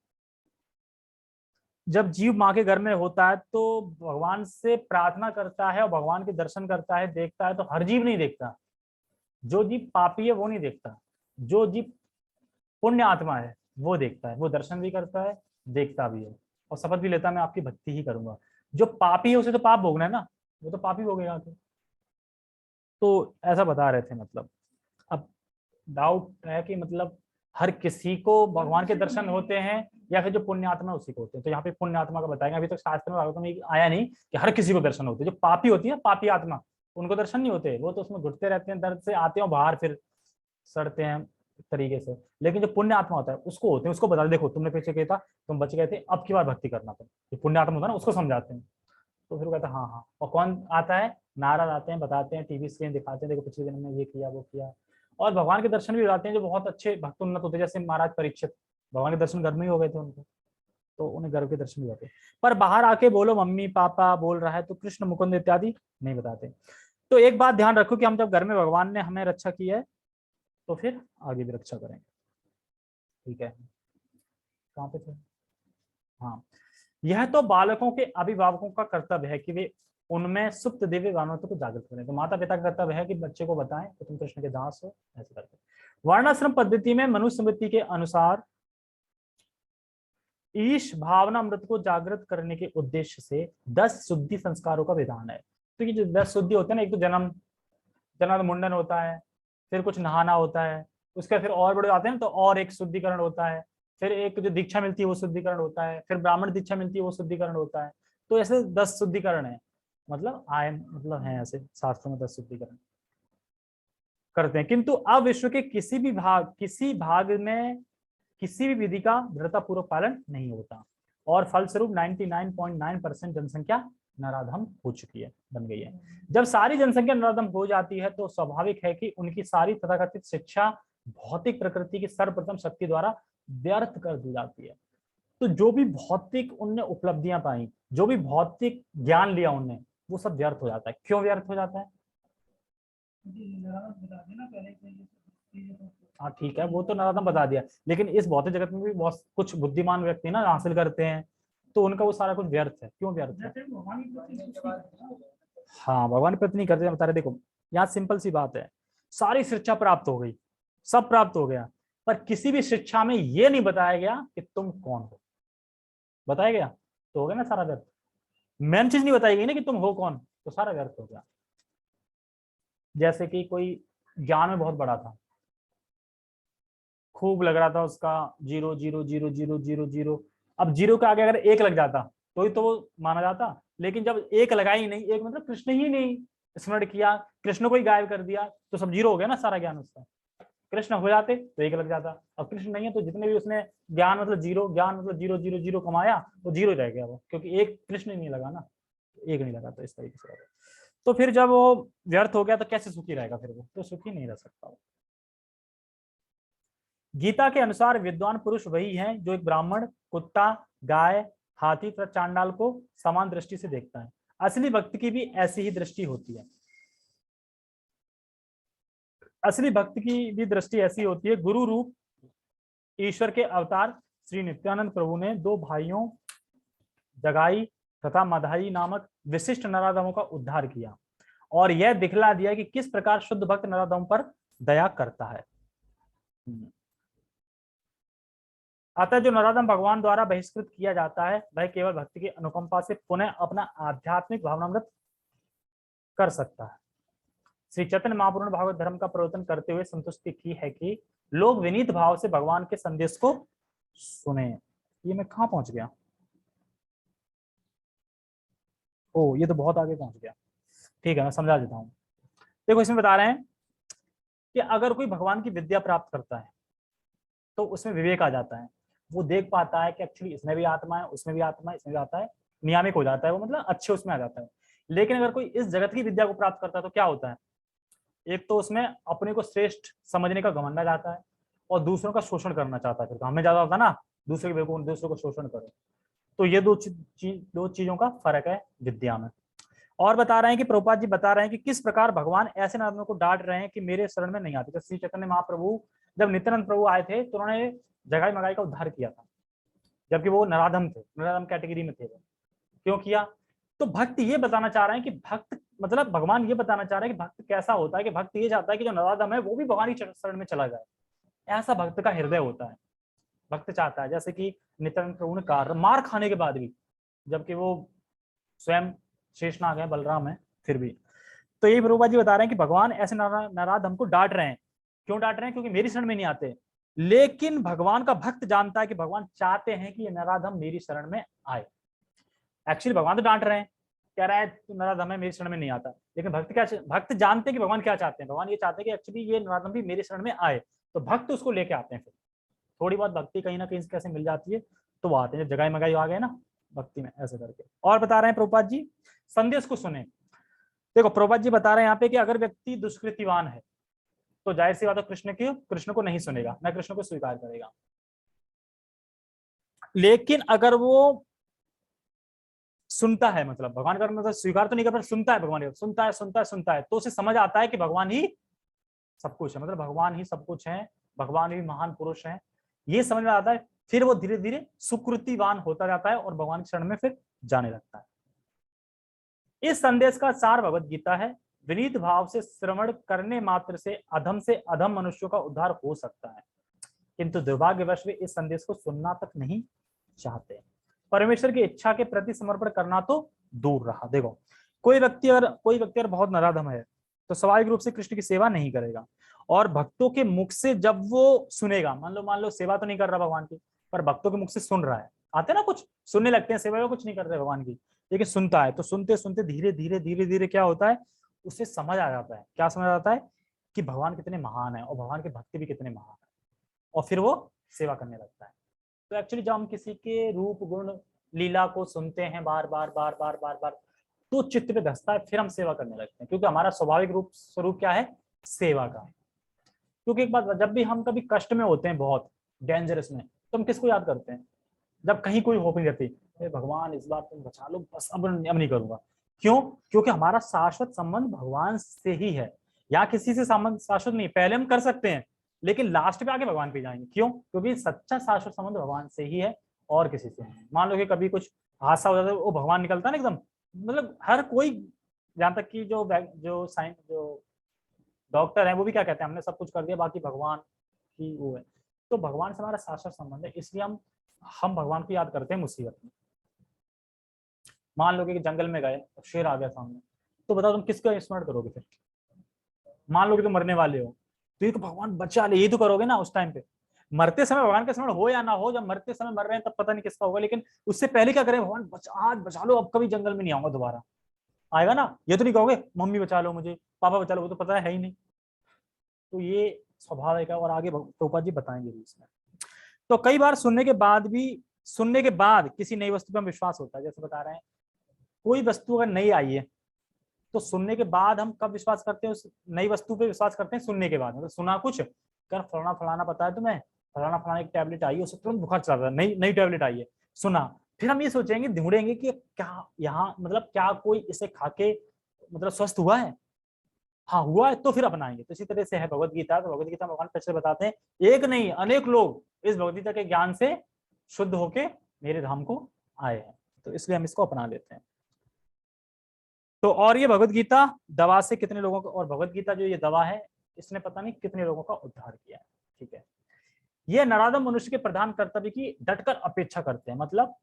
जब जीव माँ के घर में होता है तो भगवान से प्रार्थना करता है और भगवान के दर्शन करता है, देखता है, तो हर जीव नहीं देखता। जो जीव पापी है वो नहीं देखता, जो जीव पुण्य आत्मा है वो देखता है, वो दर्शन भी करता है, देखता भी है और शपथ भी लेता है मैं आपकी भक्ति ही करूंगा। जो पापी है उसे तो पाप भोगना है ना, वो तो पापी भोगेगा। तो ऐसा बता रहे थे। मतलब अब डाउट है कि मतलब हर किसी को भगवान के दर्शन होते हैं या फिर जो पुण्य आत्मा उसी को होते हैं। तो यहाँ पे पुण्य आत्मा का बताएंगे। अभी तक शास्त्र में भागवत में आया नहीं कि हर किसी को दर्शन होते हैं। जो पापी होती है, पापी आत्मा, उनको दर्शन नहीं होते, वो तो उसमें घुटते रहते हैं, दर्द से आते हैं और बाहर फिर सड़ते हैं तरीके से। लेकिन जो पुण्य आत्मा होता है उसको होते हैं, उसको बता देखो तुमने पीछे किया था, तुम बच गए थे, अब की बार भक्ति करना था। जो पुण्य आत्मा होता है ना उसको समझाते हैं। तो फिर कहता है हाँ हाँ। और कौन आता है? नारद आते हैं, बताते हैं, टीवी स्क्रीन दिखाते हैं, देखो पिछले जन्म में ये किया वो किया। और भगवान के दर्शन भी होते हैं जो बहुत अच्छे भक्त उन्नत होते हैं, जैसे महाराज परीक्षित, भगवान के दर्शन घर में ही हो गए थे उनको, तो उन्हें घर के दर्शन भी होते। पर बाहर आके बोलो मम्मी पापा बोल रहा है तो कृष्ण मुकुंद इत्यादि नहीं बताते। तो एक बात ध्यान रखो कि हम जब घर में भगवान ने हमें रक्षा की है तो फिर आगे भी रक्षा करेंगे। ठीक है, कहाँ पे थे? हाँ, यह तो बालकों के अभिभावकों का कर्तव्य है कि वे उनमें सुप्त दिव्य भावनाओं को जागृत करें। तो माता पिता का कर्तव्य है कि बच्चे को बताएं कि तुम कृष्ण के दास हो, ऐसे करके। वर्णाश्रम पद्धति में मनुष्य स्मृति के अनुसार ईश भावना अमृत को जागृत करने के उद्देश्य से 10 शुद्धि संस्कारों का विधान है। तो ये जो 10 शुद्धि होते हैं ना, एक तो जन्म, जन्म मुंडन होता है, फिर कुछ नहाना होता है, उसके फिर और बड़े आते हैं तो और एक शुद्धिकरण होता है, फिर एक जो दीक्षा मिलती है वो शुद्धिकरण होता है, फिर ब्राह्मण दीक्षा मिलती है वो शुद्धिकरण होता है। तो ऐसे 10 शुद्धिकरण है, मतलब आयन मतलब है, ऐसे शास्त्रों में 10 शुद्धिकरण करते हैं। किंतु अब विश्व के किसी भाग में किसी भी विधि का दृढ़तापूर्वक पालन नहीं होता और फलस्वरूप 99.9% जनसंख्या नराधम हो चुकी है, बन गई है। जब सारी जनसंख्या नराधम हो जाती है तो स्वाभाविक है कि उनकी सारी तथाकथित शिक्षा भौतिक प्रकृति की सर्वप्रथम शक्ति द्वारा व्यर्थ कर दी जाती है। तो जो भी भौतिक उनने उपलब्धियां पाई, जो भी भौतिक ज्ञान लिया उनने, वो सब व्यर्थ हो जाता है। क्यों व्यर्थ हो जाता है? हाँ ठीक है, वो तो नराधम बता दिया, लेकिन इस भौतिक जगत में भी बहुत कुछ बुद्धिमान व्यक्ति ना हासिल करते हैं, तो उनका वो सारा कुछ व्यर्थ है। क्यों व्यर्थ है? हाँ, भगवान प्रति नहीं करते, बता रहे। देखो यहाँ सिंपल सी बात है, सारी शिक्षा प्राप्त हो गई, सब प्राप्त हो गया, पर किसी भी शिक्षा में ये नहीं बताया गया कि तुम कौन हो। बताया गया तो हो गया ना सारा व्यर्थ। मेन चीज नहीं बताई गई ना कि तुम हो कौन, तो सारा व्यर्थ हो गया। जैसे कि कोई ज्ञान में बहुत बड़ा था, खूब लग रहा था उसका 0.00000, अब जीरो के आगे अगर एक लग जाता तो ही तो वो माना जाता। लेकिन जब एक लगा ही नहीं, एक मतलब कृष्ण ही नहीं स्मरण किया, कृष्ण को ही गायब कर दिया, तो सब जीरो हो गया ना सारा ज्ञान उसका। कृष्ण हो जाते तो एक लग जाता, अब कृष्ण नहीं है तो जितने भी उसने ज्ञान मतलब जीरो, ज्ञान मतलब 0.000 कमाया, वो जीरो रह गया वो, क्योंकि एक कृष्ण ही नहीं लगा ना, एक नहीं लगा, तो इस तरीके से। तो फिर जब वो व्यर्थ हो गया तो कैसे सुखी रहेगा? फिर वो तो सुखी नहीं रह सकता। गीता के अनुसार विद्वान पुरुष वही है जो एक ब्राह्मण, कुत्ता, गाय, हाथी तथा चांडाल को समान दृष्टि से देखता है। असली भक्त की भी ऐसी ही दृष्टि होती है। असली भक्त की भी दृष्टि ऐसी होती है। गुरु रूप ईश्वर के अवतार श्री नित्यानंद प्रभु ने 2 भाइयों जगाई तथा मधाई नामक विशिष्ट नराधमों का उद्धार किया और यह दिखला दिया कि किस प्रकार शुद्ध भक्त नराधमों पर दया करता है। अतः जो नराधम भगवान द्वारा बहिष्कृत किया जाता है वह केवल भक्ति की अनुकंपा से पुनः अपना आध्यात्मिक भावनामृत कर सकता है। श्री चैतन्य महाप्रभु ने भागवत धर्म का प्रवर्तन करते हुए संतुष्टि की है कि लोग विनीत भाव से भगवान के संदेश को सुने। ये मैं कहाँ पहुंच गया? ओ, ये तो बहुत आगे पहुंच गया। ठीक है, मैं समझा देता हूँ। देखो इसमें बता रहे हैं कि अगर कोई भगवान की विद्या प्राप्त करता है तो उसमें विवेक आ जाता है। वो देख पाता है कि एक्चुअली इसमें भी आत्मा है, उसमें भी आत्मा है, इसमें भी आता है, नियामिक हो जाता है वो, मतलब अच्छे उसमें आ जाता है। लेकिन अगर कोई इस जगत की विद्या को प्राप्त करता है तो क्या होता है? एक तो उसमें अपने को श्रेष्ठ समझने का घमंड आ जाता है और दूसरों का शोषण करना चाहता है, फिर हमें ज्यादा होता है ना, दूसरे के बेवकूफ, दूसरों को शोषण करो। तो ये दो चीजों का फर्क है विद्या में। और बता रहे हैं कि प्रभुपाद जी बता रहे हैं कि किस प्रकार भगवान ऐसे नराधमों को डांट रहे हैं कि मेरे शरण में नहीं आते। तो श्री चैतन्य महाप्रभु जब नित्यानंद प्रभु आए थे तो उन्होंने जगाई मगाई का उद्धार किया था, जबकि वो नराधम थे, नराधम कैटेगरी में थे। वो क्यों किया? तो भक्त ये बताना चाह रहे हैं कि भक्त मतलब भगवान ये बताना चाह रहे हैं कि भक्त कैसा होता है, कि भक्त ये चाहता है कि जो नराधम है वो भी भगवान की शरण में चला जाए। ऐसा भक्त का हृदय होता है। भक्त चाहता है, जैसे कि नित्यानंद प्रभु ने कहा मार खाने के बाद भी, जबकि वो स्वयं शेषनाग है, बलराम है, फिर भी। तो यही प्रभुपाद जी बता रहे हैं कि भगवान ऐसे नाराज हमको डांट रहे हैं। क्यों डांट रहे हैं? क्योंकि मेरी शरण में नहीं आते। लेकिन भगवान का भक्त जानता है कि भगवान चाहते हैं कि ये नाराधम मेरी शरण में आए। एक्चुअली भगवान तो डांट रहे हैं, कह रहा है तू नाराधम है, मेरी शरण में नहीं आता। लेकिन भक्त क्या, भक्त जानते हैं कि भगवान क्या चाहते हैं। भगवान ये चाहते हैं कि एक्चुअली ये नाराधम भी मेरी शरण में आए, तो भक्त उसको लेके आते हैं। फिर थोड़ी बहुत भक्ति कहीं ना कहीं कैसे मिल जाती है, तो वो आते हैं। जब जगाई मगाई आ गए ना भक्ति में, ऐसे करके। और बता रहे हैं प्रभुपाद जी, संदेश को सुने। देखो प्रभुपाद जी बता रहे हैं यहाँ पे कि अगर व्यक्ति दुष्कृतिवान है तो जाहिर सी बात है कृष्ण को नहीं सुनेगा, न कृष्ण को स्वीकार करेगा। लेकिन अगर वो सुनता है, मतलब भगवान का मतलब स्वीकार तो नहीं कर, पर सुनता है, भगवान सुनता है, तो उसे समझ आता है कि भगवान ही सब कुछ है, मतलब भगवान ही सब कुछ है, भगवान ही महान पुरुष है, ये समझ में आता है। फिर वो धीरे धीरे सुकृतिवान होता जाता है और भगवान के शरण में फिर जाने लगता है। इस संदेश का सार भगवत गीता है। विनीत भाव से श्रवण करने मात्र से अधम मनुष्यों का उद्धार हो सकता है, किंतु दुर्भाग्यवश वे इस संदेश को सुनना तक नहीं चाहते। परमेश्वर की इच्छा के प्रति समर्पण करना तो दूर रहा। देखो कोई व्यक्ति अगर बहुत नराधम है तो स्वाभाविक रूप से कृष्ण की सेवा नहीं करेगा। और भक्तों के मुख से जब वो सुनेगा, मान लो सेवा तो नहीं कर रहा भगवान की, पर भक्तों के मुख से सुन रहा है, आते ना कुछ सुनने लगते हैं, सेवा में कुछ नहीं कर रहे भगवान की, लेकिन सुनता है। तो सुनते सुनते धीरे धीरे क्या होता है, उसे समझ आ जाता है। क्या समझ आता है? कि भगवान कितने महान है और भगवान के भक्त भी कितने महान है, और फिर वो सेवा करने लगता है। तो एक्चुअली जब हम किसी के रूप गुण लीला को सुनते हैं बार बार बार बार बार बार, तो चित्त पे धसता है, फिर हम सेवा करने लगते हैं, क्योंकि हमारा स्वाभाविक रूप स्वरूप क्या है? सेवा का। क्योंकि एक बात, जब भी हम कभी कष्ट में होते हैं, बहुत डेंजरस में, तो हम किसको याद करते हैं? जब कहीं कोई होप नहीं रहती, भगवान इस बार तुम बचा लो, बस अब नहीं करूंगा। क्यों? क्योंकि हमारा शाश्वत संबंध भगवान से ही है, या किसी से संबंध शाश्वत नहीं। पहले हम कर सकते हैं, लेकिन लास्ट पे आके भगवान पे जाएंगे। क्यों? क्योंकि सच्चा शाश्वत संबंध भगवान से ही है और किसी से नहीं। मान लो कि कभी कुछ हादसा हो जाता है, वो भगवान निकलता है ना एकदम, मतलब हर कोई, जहां तक कि जो डॉक्टर है वो भी क्या कहते हैं, हमने सब कुछ कर दिया, बाकी भगवान की वो है। तो भगवान से हमारा शाश्वत संबंध है, इसलिए हम भगवान को याद करते हैं मुसीबत में। मान लो कि जंगल में गए, शेर आ गया सामने, तो बताओ तुम किसका स्मरण करोगे फिर? मान लो कि तुम मरने वाले हो, तो ये तो भगवान बचा ले, ये तो करोगे ना उस टाइम पे। मरते समय भगवान का स्मरण हो या ना हो, जब मरते समय मर रहे हैं तब पता नहीं किसका होगा, लेकिन उससे पहले क्या करें? भगवान आज बचा लो, अब कभी जंगल में नहीं आऊंगा दोबारा। आएगा ना? ये तो नहीं कहोगे मम्मी बचा लो मुझे, पापा बचा लो, वो तो पता है ही नहीं। तो ये स्वाभाविक है, और आगे प्रभुपाद जी बताएंगे भी इसमें। तो कई बार सुनने के बाद किसी नई वस्तु पर हम विश्वास होता है। जैसे बता रहे हैं, कोई वस्तु अगर नई आई है तो सुनने के बाद हम कब विश्वास करते हैं? उस नई वस्तु पे विश्वास करते हैं सुनने के बाद। मतलब सुना कुछ, कर फलाना फलाना पता है तुम्हें, फलाना फलाना एक टैबलेट आई है, उससे तुरंत बुखार चला था, नई नई टैबलेट आई है, सुना। फिर हम ये सोचेंगे, ढूंढेंगे कि क्या यहाँ, मतलब क्या कोई इसे खा के मतलब स्वस्थ हुआ है? हाँ हुआ है, तो फिर अपनाएंगे। तो इसी तरह से है भगवत गीता। तो भगवत गीता भगवान कृष्ण बताते हैं, एक नहीं अनेक लोग इस भगवत गीता के ज्ञान से शुद्ध होके मेरे धाम को आए हैं, तो इसलिए हम इसको अपना लेते हैं। तो और ये भगवत गीता दवा से कितने लोगों को, और भगवत गीता जो ये दवा है, इसने पता नहीं कितने लोगों का उद्धार किया है। ठीक है, ये नराधम मनुष्य के प्रधान कर्तव्य की डटकर अपेक्षा करते हैं। मतलब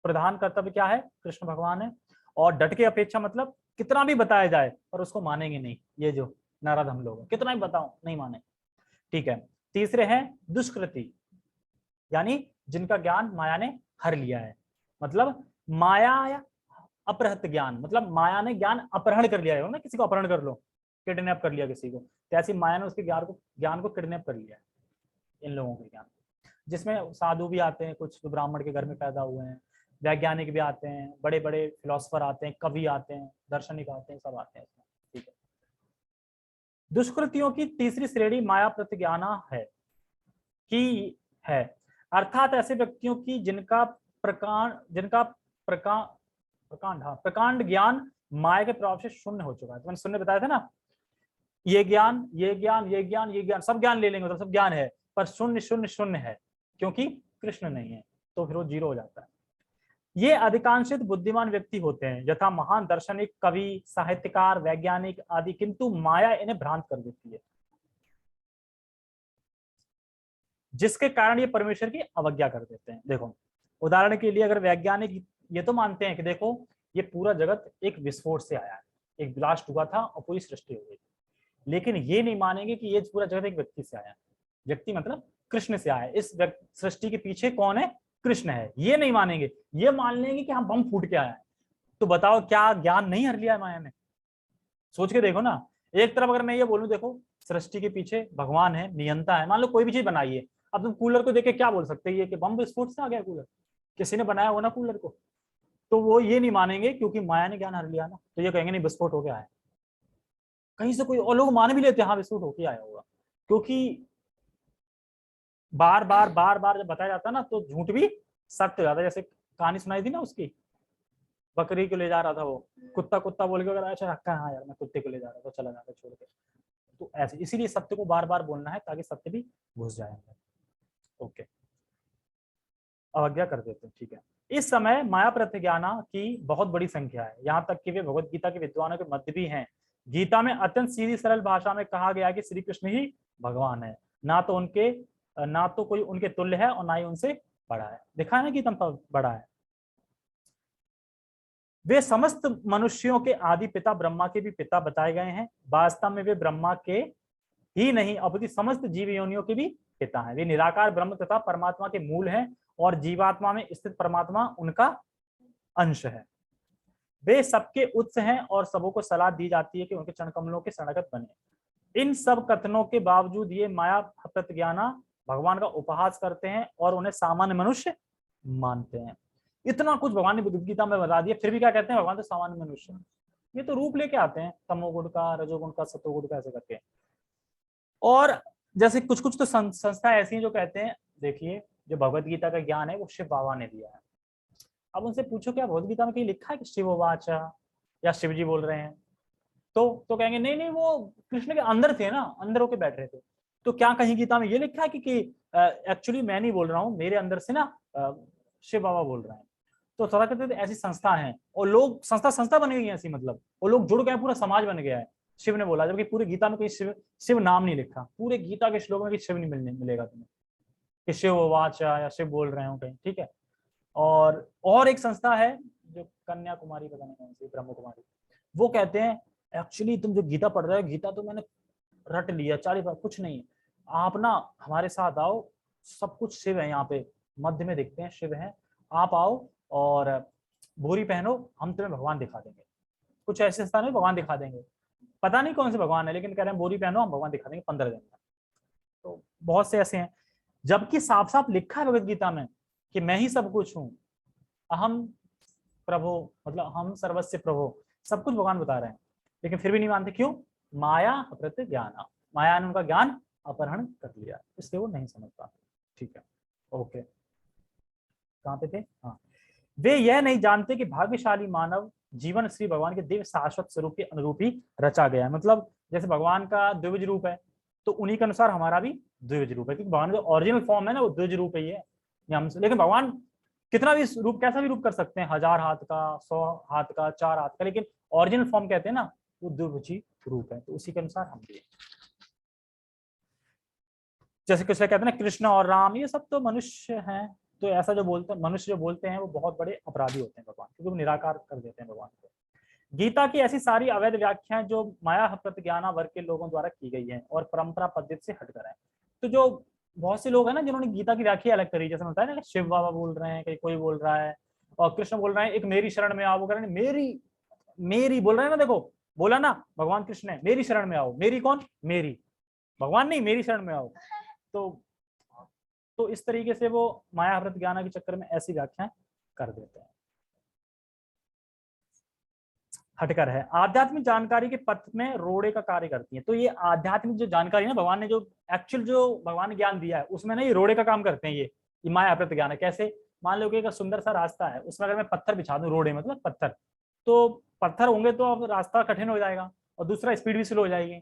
प्रधान कर्तव्य क्या है? कृष्ण भगवान है, और डट के अपेक्षा मतलब कितना भी बताया जाए पर उसको मानेंगे नहीं। ये जो नराधम लोग हैं, कितना भी बताओ नहीं माने। ठीक है, तीसरे हैं दुष्कृति, यानी जिनका ज्ञान माया ने हर लिया है। मतलब माया या अपहृत ज्ञान, मतलब माया ने ज्ञान अपहरण कर लिया है ना, किसी को अपहरण कर लो, किडनैप कर लिया किसी को, तो ऐसी माया ने उसके ज्ञान को किडनैप कर लिया है, इन लोगों के ज्ञान। जिसमें साधु भी आते हैं, कुछ जो ब्राह्मण के घर में पैदा हुए हैं, वैज्ञानिक भी आते हैं, बड़े बड़े फिलोसफर आते हैं, कवि आते हैं, दार्शनिक आते हैं, सब आते हैं इसमें। ठीक है, दुष्कृतियों की तीसरी श्रेणी माया प्रतिज्ञाना है की है, अर्थात ऐसे व्यक्तियों की जिनका प्रकांड ज्ञान माया के प्रभाव से शून्य हो चुका है। तो मैंने शून्य बताया था ना, ये ज्ञान ये ज्ञान ये ज्ञान ये ज्ञान सब ज्ञान ले लेंगे तो सब ज्ञान है, पर शून्य शून्य शून्य है क्योंकि कृष्ण नहीं है, तो फिर वो जीरो हो जाता है। ये अधिकांशित बुद्धिमान व्यक्ति होते हैं, यथा महान दार्शनिक, कवि, साहित्यकार, वैज्ञानिक आदि, किंतु माया इन्हें भ्रांत कर देती है, जिसके कारण ये परमेश्वर की अवज्ञा कर देते हैं। देखो उदाहरण के लिए, अगर वैज्ञानिक ये तो मानते हैं कि देखो ये पूरा जगत एक विस्फोट से आया है, एक ब्लास्ट हुआ था और पूरी सृष्टि हो गई, लेकिन ये नहीं मानेंगे कि ये पूरा जगत एक व्यक्ति से आया है। व्यक्ति मतलब कृष्ण से आया है, इस सृष्टि के पीछे कौन है? कृष्ण है। ये नहीं मानेंगे, ये मान लेंगे कि हम बम फूट के आया है। तो बताओ क्या ज्ञान नहीं हर लिया है माया ने? सोच के देखो ना, एक तरफ अगर मैं ये बोलूं देखो सृष्टि के पीछे भगवान है, नियंता है, मान लो कोई भी चीज बनाई है, अब तुम कूलर को देख के क्या बोल सकते हैं कि बम विस्फोट से आ गया कूलर? किसी ने बनाया हो ना कूलर को, तो वो ये नहीं मानेंगे क्योंकि माया ने ज्ञान हर लिया ना, तो ये कहेंगे नहीं विस्फोट हो गया है। कहीं से कोई और लोग मान भी लेते हैं हाँ विस्फोट होके आया होगा, क्योंकि बार बार बार बार जब बताया जाता है ना तो झूठ भी सत्य हो जाता है। जैसे कहानी सुनाई थी ना उसकी, बकरी को ले जा रहा था वो, कुत्ता कुत्ता बोल के अगर अच्छा रखा है, हाँ यार मैं कुत्ते को ले जा रहा था, चला जाता छोड़ के। तो ऐसे इसीलिए सत्य को बार बार बोलना है ताकि सत्य भी घुस जाए। ओके, अवज्ञा कर देते हैं, ठीक है। इस समय माया प्रतिज्ञाना की बहुत बड़ी संख्या है, यहाँ तक कि वे भगवत गीता के विद्वानों के मध्य भी हैं। गीता में अत्यंत सीधी सरल भाषा में कहा गया कि श्री कृष्ण ही भगवान है, ना तो कोई उनके तुल्य है और ना ही उनसे बड़ा है। देखा है ना गीता में बड़ा है। वे समस्त मनुष्यों के आदि पिता ब्रह्मा के भी पिता बताए गए हैं। वास्तव में वे ब्रह्मा के ही नहीं अपितु समस्त जीव योनियों के भी पिता हैं। वे निराकार ब्रह्म तथा परमात्मा के मूल हैं और जीवात्मा में स्थित परमात्मा उनका अंश है। वे सबके उत्स हैं और सबों को सलाह दी जाती है कि उनके चरण कमलों के शरणगत बने। इन सब कथनों के बावजूद ये माया प्रतिज्ञाना भगवान का उपहास करते हैं और उन्हें सामान्य मनुष्य मानते हैं। इतना कुछ भगवान ने गीता में बता दिया, फिर भी क्या कहते हैं भगवान तो सामान्य मनुष्य है। ये तो रूप लेके आते हैं तमोगुण का, रजोगुण का, सतोगुण का, ऐसे करके। और जैसे कुछ कुछ तो संस्था ऐसी हैं जो कहते हैं देखिए जो भगवत गीता का ज्ञान है वो शिव बाबा ने दिया है। अब उनसे पूछो क्या भगवत गीता में कहीं लिखा है कि शिववाचा या शिव जी बोल रहे हैं? तो कहेंगे नहीं नहीं वो कृष्ण के अंदर थे ना, अंदर होके बैठ रहे थे। तो क्या कहीं गीता में ये लिखा है कि एक्चुअली मैं नहीं बोल रहा हूँ, मेरे अंदर से ना शिव बाबा बोल रहे हैं? तो थोड़ा कहते थे ऐसी संस्था है और लोग संस्था संस्था बनी हुई है ऐसी, मतलब वो लोग जुड़ गए, पूरा समाज बन गया है। शिव ने बोला, जबकि पूरी गीता में कोई शिव शिव नाम नहीं लिखा, पूरे गीता के श्लोक में कि शिव नहीं मिलेगा तुम्हें कि शिव वाचा या शिव बोल रहे हो कहीं, ठीक है। और एक संस्था है जो कन्याकुमारी, पता नहीं कौन सी, ब्रह्म कुमारी, वो कहते हैं एक्चुअली तुम जो गीता पढ़ रहे हो, गीता तो मैंने रट लिया 40 बार, कुछ नहीं, आप ना हमारे साथ आओ, सब कुछ शिव है यहाँ पे, मध्य में दिखते हैं शिव हैं, आप आओ और बोरी पहनो, हम तुम्हें भगवान दिखा देंगे। कुछ ऐसे स्थान में भगवान दिखा देंगे, पता नहीं कौन से भगवान है, लेकिन कह रहे हैं बोरी पहनो हम भगवान दिखा देंगे 15 दिन में। तो बहुत से ऐसे हैं, जबकि साफ साफ लिखा है भगवत गीता में कि मैं ही सब कुछ हूँ, अहम प्रभु, मतलब हम सर्वस्व प्रभु, सब कुछ भगवान बता रहे हैं, लेकिन फिर भी नहीं मानते। क्यों? माया अपहृत ज्ञान, माया ने उनका ज्ञान अपहरण कर लिया, इसलिए वो नहीं समझ पाते। ठीक है, ओके, कहाँ पे थे? हाँ, वे यह नहीं जानते कि भाग्यशाली मानव जीवन श्री भगवान के दिव्य शाश्वत स्वरूप के अनुरूप ही रचा गया है। मतलब जैसे भगवान का द्विज रूप है तो उन्हीं के अनुसार हमारा भी द्विज रूप है, क्योंकि भगवान का ओरिजिनल फॉर्म है ना वो द्विज रूप ही है। लेकिन भगवान कितना भी रूप, कैसा भी रूप कर सकते हैं, 1000 हाथ का, 100 हाथ का, 4 हाथ का, लेकिन ओरिजिनल फॉर्म कहते हैं ना वो द्विभुजी रूप है, तो उसी के अनुसार हम भी। जैसे कुछ कहते हैं ना कृष्ण और राम ये सब तो मनुष्य हैं, तो ऐसा जो बोलते हैं मनुष्य जो बोलते हैं वो बहुत बड़े अपराधी होते हैं भगवान, क्योंकि वो निराकार कर देते हैं भगवान को। गीता की ऐसी सारी अवैध व्याख्याएं जो माया प्रतिज्ञाना वर्ग के लोगों द्वारा की गई है और परंपरा पद्धति से हटकर है। तो जो बहुत से लोग हैं ना जिन्होंने गीता की व्याख्या अलग करी, जैसे होता है ना शिव बाबा बोल रहे हैं, कहीं कोई बोल रहा है, और कृष्ण बोल रहे हैं एक मेरी शरण में आओ, वो कह रहे हैं मेरी मेरी बोल रहे हैं ना, देखो बोला ना भगवान कृष्ण है मेरी शरण में आओ, मेरी कौन? मेरी, भगवान नहीं, मेरी शरण में आओ। तो इस तरीके से वो माया प्रतिज्ञाना के चक्कर में ऐसी व्याख्याएं कर देते हैं। हटकर है। आध्यात्मिक जानकारी के पथ में रोड़े का कार्य करती है। तो ये आध्यात्मिक जो जानकारी है ना, भगवान ने जो एक्चुअल जो भगवान ने ज्ञान दिया है उसमें ना ये रोड़े का काम करते हैं। ये माया अप्रत ज्ञान है। कैसे? मान लो कि एक सुंदर सा रास्ता है, उसमें अगर मैं पत्थर बिछा दूं, रोड़े मतलब पत्थर, तो पत्थर होंगे तो अब रास्ता कठिन हो जाएगा और दूसरा स्पीड भी स्लो हो जाएगी।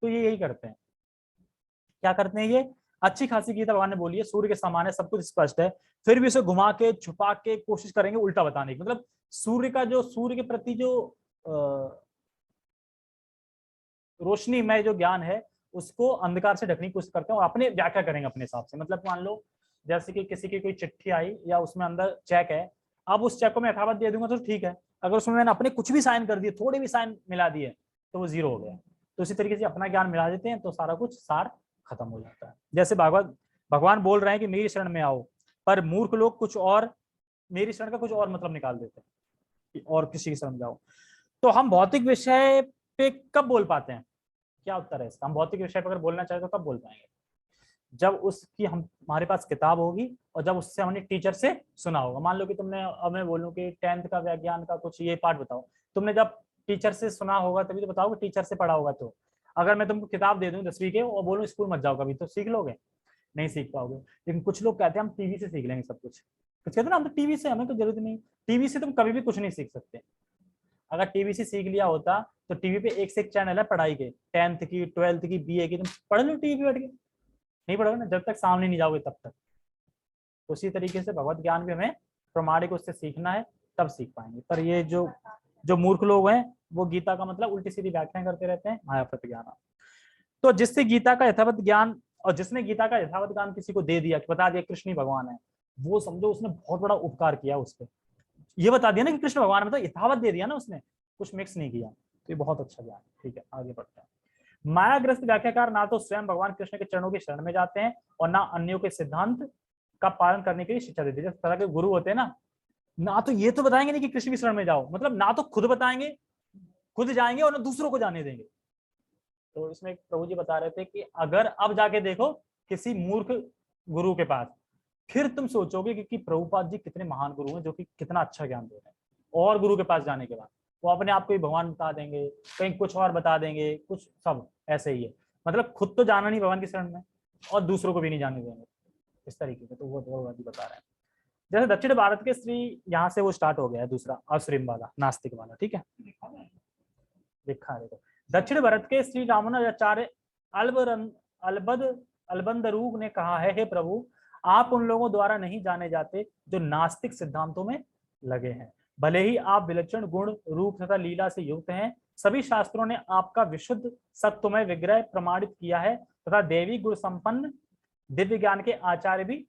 तो ये यही करते हैं। क्या करते हैं ये? अच्छी खासी गीता भगवान ने बोली है, सूर्य के समान है, सब कुछ स्पष्ट है, फिर भी उसे घुमा के छुपा के कोशिश करेंगे उल्टा बताने की। मतलब सूर्य का जो, सूर्य के प्रति जो रोशनी में जो ज्ञान है उसको अंधकार से ढकने की कोशिश करते हैं और अपने व्याख्या करेंगे अपने हिसाब से। मतलब मान लो जैसे कि किसी की कोई चिट्ठी आई या उसमें अंदर चेक है, अब उस चेक को मैं यथावत दे दूंगा तो ठीक है, अगर उसमें मैंने अपने कुछ भी साइन कर दिए, थोड़े भी साइन मिला दिए, तो वो जीरो हो गया। तो इसी तरीके से अपना ज्ञान मिला देते हैं तो सारा कुछ सार खत्म हो जाता है। जैसे भगवान बोल रहे हैं कि मेरी शरण में आओ, पर मूर्ख लोग कुछ और, मेरी शरण का कुछ और मतलब निकाल देते हैं और किसी की शरण जाओ। तो हम भौतिक विषय पे कब बोल पाते हैं? क्या उत्तर है इसका? हम भौतिक विषय पर अगर बोलना चाहे तो कब बोल पाएंगे? जब उसकी हमारे पास किताब होगी और जब उससे हमने टीचर से सुना होगा। मान लो कि तुमने, अब मैं बोलूं कि 10th का विज्ञान का कुछ ये पार्ट बताओ, तुमने जब टीचर से सुना होगा तभी तो बताओगे, टीचर से पढ़ा होगा। तो अगर मैं तुमको किताब दे दूं 10वीं के और बोलूं स्कूल मत जाओ कभी, तो सीख लोगे? नहीं सीख पाओगे। लेकिन कुछ लोग कहते हैं हम टीवी से सीख लेंगे सब कुछ। कुछ कहते हैं ना हम तो टीवी से, हमें तो जरूरत नहीं। टीवी से तुम कभी भी कुछ नहीं सीख सकते। अगर टीवी से सीख लिया होता तो टीवी पे एक से एक चैनल है पढ़ाई के, 10th की, 12th की, बीए की, तुम पढ़ लो टीवी पे बैठ के। नहीं पढ़ोगे ना, जब तक सामने नहीं जाओगे तब तक। तो उसी तरीके से भगवत ज्ञान भी हमें प्रमाणिक उससे सीखना है, तब सीख पाएंगे। पर ये जो जो मूर्ख लोग हैं वो गीता का मतलब उल्टी सीधी व्याख्या करते रहते हैं, माया प्रति ज्ञान। तो जिससे गीता का यथावत ज्ञान, और जिसने गीता का यथावत ज्ञान किसी को दे दिया, बता दिया कृष्ण ही भगवान है, वो समझो उसने बहुत बड़ा उपकार किया उस पर। ये बता दिया ना कि कृष्ण भगवान, मतलब यथावत दे दिया ना उसने, कुछ मिक्स नहीं किया। तो ये बहुत अच्छा ज्ञान। ठीक है, आगे बढ़ते हैं। मायाग्रस्त व्याख्याकार ना तो स्वयं भगवान कृष्ण के चरणों की शरण में जाते हैं और ना अन्यों के सिद्धांत का पालन करने के लिए शिक्षा देते हैं। जिस तरह के गुरु होते हैं ना तो ये तो बताएंगे नहीं कि कृष्ण की शरण में जाओ, मतलब ना तो खुद बताएंगे, खुद जाएंगे, और ना दूसरों को जाने देंगे। तो इसमें प्रभु जी बता रहे थे कि अगर अब जाके देखो किसी मूर्ख गुरु के पास, फिर तुम सोचोगे कि प्रभुपाद जी कितने महान गुरु हैं जो कि कितना अच्छा ज्ञान दे रहे हैं। और गुरु के पास जाने के बाद वो अपने आप को ही भगवान बता देंगे, कहीं कुछ और बता देंगे, कुछ सब ऐसे ही है। मतलब खुद तो जाना नहीं भगवान की शरण में और दूसरों को भी नहीं जाने देंगे, इस तरीके से। तो वो भगवान जी बता रहे हैं। जैसे दक्षिण भारत के श्री, यहाँ से वो स्टार्ट हो गया है दूसरा असुरिम वाला, नास्तिक वाला। ठीक है, लिखा है देखो। दक्षिण भारत के श्री रामानुजाचार्य अलबद अलबंदरूग ने कहा है, हे प्रभु, आप उन लोगों द्वारा नहीं जाने जाते जो नास्तिक सिद्धांतों में लगे हैं। भले ही आप विलक्षण गुण, रूप तथा लीला से युक्त हैं, सभी शास्त्रों ने आपका विशुद्ध सत्वमय विग्रह प्रमाणित किया है तथा देवी गुण संपन्न दिव्य ज्ञान के आचार्य भी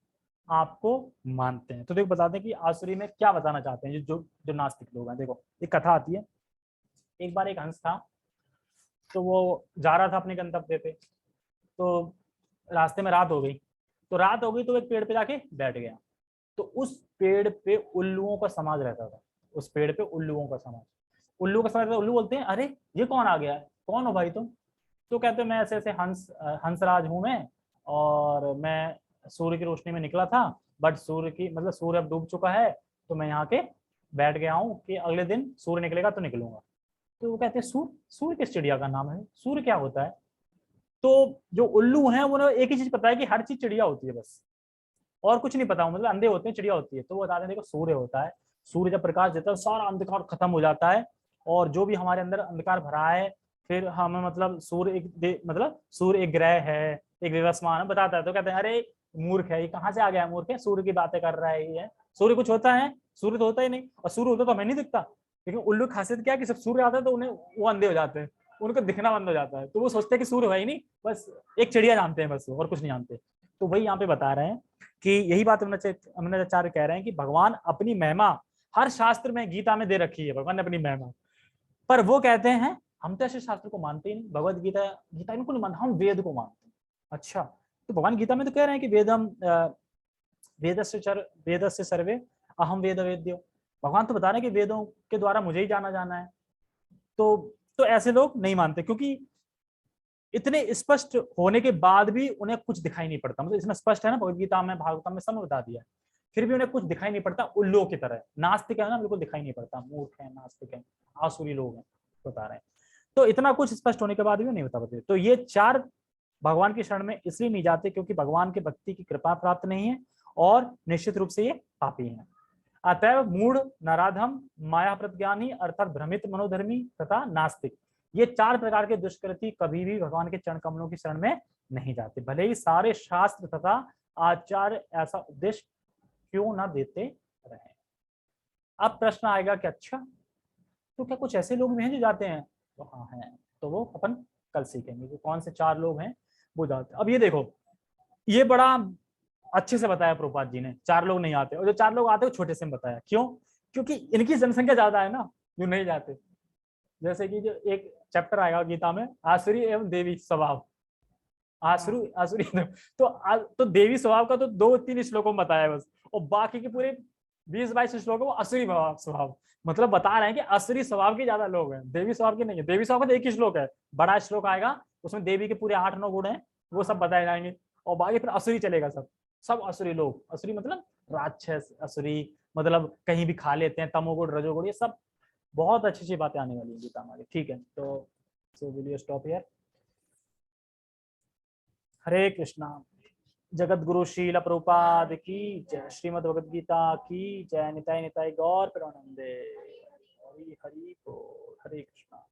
आपको मानते हैं। तो देखो बताते हैं कि आसुरी में क्या बताना चाहते हैं जो जो नास्तिक लोग हैं। देखो एक कथा आती है। एक बार एक हंस था, तो वो जा रहा था अपने गंतव्य पे, तो रास्ते में रात हो गई। तो रात हो गई तो एक पेड़ पे जाके बैठ गया। तो उस पेड़ पे उल्लुओं का समाज रहता था। उस पेड़ पे उल्लुओं का समाज, उल्लू का समाज। उल्लू बोलते हैं, अरे ये कौन आ गया है, कौन हो भाई तुम? तो कहते मैं ऐसे ऐसे हंसराज हूं मैं, और मैं सूर्य की रोशनी में निकला था, बट सूर्य की मतलब सूर्य अब डूब चुका है, तो मैं यहाँ के बैठ गया हूँ कि अगले दिन सूर्य निकलेगा तो निकलूंगा। तो वो कहते हैं सूर्य, सूर्य किस चिड़िया का नाम है, सूर्य क्या होता है? तो जो उल्लू हैं वो एक ही चीज पता है कि हर चीज चिड़िया होती है बस, और कुछ नहीं पता। मतलब अंधे होते हैं, चिड़िया होती है। तो वो बताते हैं देखो सूर्य होता है, सूर्य जब प्रकाश देता है सारा अंधकार खत्म हो जाता है, और जो भी हमारे अंदर अंधकार भरा है, फिर हमें मतलब सूर्य एक मतलब सूर्य एक ग्रह है, एक विवस्मान है, बताता है। तो कहते हैं अरे मूर्ख है, ये कहाँ से आ गया है मूर्ख है, सूर्य की बातें कर रहा है ये, सूर्य कुछ होता है? सूर्य तो होता ही नहीं, और सूर्य होता तो हमें नहीं दिखता। लेकिन उल्लू खासियत क्या है कि जब सूर्य आता है तो उन्हें वो अंधे हो जाते हैं, उनको दिखना बंद हो जाता है। तो वो सोचते हैं कि सूर्य है ही नहीं, बस एक चिड़िया जानते हैं बस, और कुछ नहीं जानते। तो वही यहाँ पे बता रहे हैं कि यही बात अमृताचार्य कह रहे हैं कि भगवान अपनी महिमा हर शास्त्र में, गीता में दे रखी है भगवान ने अपनी महिमा, पर वो कहते हैं हम तो ऐसे शास्त्र को मानते ही नहीं, भगवत गीता गीता इनको नहीं मानते, हम वेद को मानते हैं। अच्छा, तो भगवान गीता में तो कह रहे हैं कि वेदम वेदस्य सर्वे अहम वेद वेद्यो, भगवान तो बता रहे हैं कि वेदों के द्वारा मुझे ही जाना जाना है। तो ऐसे लोग नहीं मानते, क्योंकि इतने स्पष्ट होने के बाद भी उन्हें कुछ दिखाई नहीं पड़ता। मतलब इसमें स्पष्ट है ना, भगवत गीता में, भागवत में सब बता दिया है, फिर भी उन्हें कुछ दिखाई नहीं पड़ता, उल्लुओं की तरह। नास्तिक है ना, बिल्कुल दिखाई नहीं पड़ता, मूर्ख है, नास्तिक है, आसुरी लोग हैं, बता रहे हैं। तो इतना कुछ स्पष्ट होने के बाद भी नहीं बता पाते। तो ये चार भगवान की शरण में इसलिए नहीं जाते क्योंकि भगवान के भक्ति की कृपा प्राप्त नहीं है और निश्चित रूप से ये पापी हैं। अतएव मूढ़, नराधम, माया प्रज्ञानी अर्थात भ्रमित मनोधर्मी तथा नास्तिक, ये चार प्रकार के दुष्कृति कभी भी भगवान के चरण कमलों की शरण में नहीं जाते, भले ही सारे शास्त्र तथा आचार्य ऐसा उपदेश क्यों ना देते रहे। अब प्रश्न आएगा कि अच्छा, तो क्या कुछ ऐसे लोग भी हैं जो जाते हैं? तो हाँ हैं। तो वो अपन कल सीखेंगे कि कौन से चार लोग हैं वो जाते हैं। अब ये देखो, ये बड़ा अच्छे से बताया प्रभुपाद जी ने, चार लोग नहीं आते, और जो चार लोग आते हैं वो छोटे से बताया। क्यों? क्योंकि इनकी जनसंख्या ज्यादा है ना जो नहीं जाते। जैसे कि जो एक चैप्टर आएगा गीता में, आसुरी एवं देवी स्वभाव, आसुरी आसुरी तो देवी स्वभाव का तो 2-3 श्लोकों में बताया बस, और बाकी के पूरे 20-22 श्लोकों में असुरी स्वभाव, मतलब बता रहे हैं कि असुरी स्वभाव के ज्यादा लोग हैं, देवी स्वभाव के नहीं है। देवी स्वभाव का तो एक ही श्लोक है, बड़ा श्लोक आएगा, उसमें देवी के पूरे 8-9 गुण हैं, वो सब बताए जाएंगे, और बाकी फिर असुरी चलेगा, सब सब असुरी लोग। असुरी मतलब राक्षस, असुरी मतलब कहीं भी खा लेते हैं, तमोगुण, रजोगुण, ये सब बहुत अच्छी अच्छी बातें आने वाली है गीता हमारी। ठीक है, तो so will you stop here. हरे कृष्णा। जगत गुरु शील प्रभुपाद की जय, श्रीमद् भगवद गीता की जय, निताय निताय गौर प्रेमानंदे, हरि हरि बोल, हरे कृष्णा।